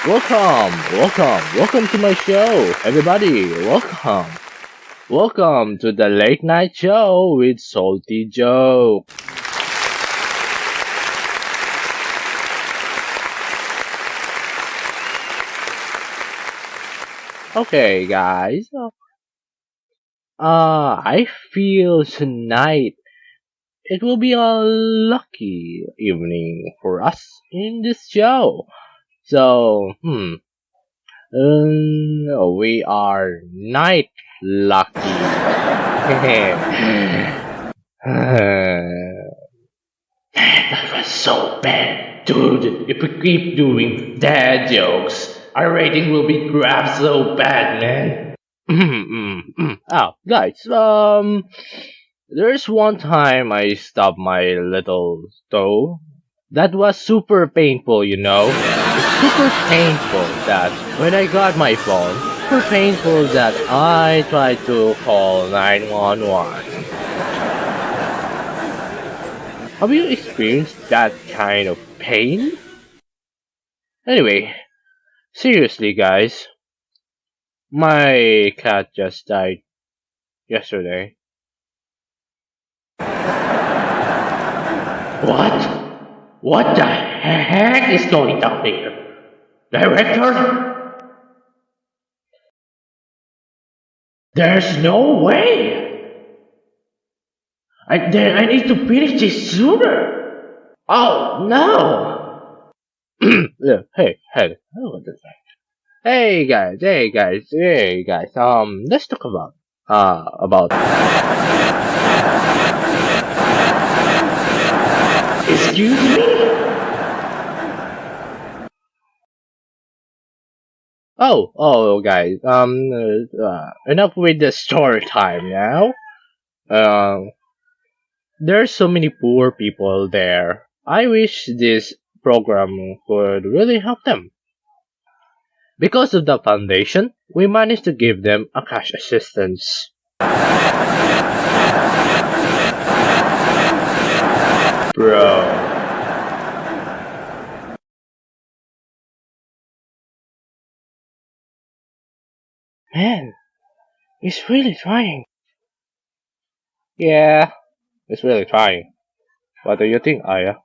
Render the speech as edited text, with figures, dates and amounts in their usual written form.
welcome to my show, everybody. Welcome to the late night show with Salty Joe. Okay, guys. I feel tonight it will be a lucky evening for us in this show. So, we are night lucky. That was so bad, dude. If we keep doing dad jokes, our rating will be grabbed so bad, man. Oh, guys, there's one time I stubbed my little toe. That was super painful, you know. It's super painful that when I got my phone, super painful that I tried to call 911. Have you experienced that kind of pain? Anyway, seriously, guys, my cat just died yesterday. What? What the heck is going on here? Director? There's no way! I need to finish this sooner! Oh no! Yeah, hey, what the heck? Hey guys, let's talk about... Excuse me? Oh, guys, enough with the story time now. There's so many poor people there. I wish this program could really help them. Because of the foundation, we managed to give them a cash assistance. Bro. Man, he's really trying. Yeah, he's really trying. What do you think, Aya?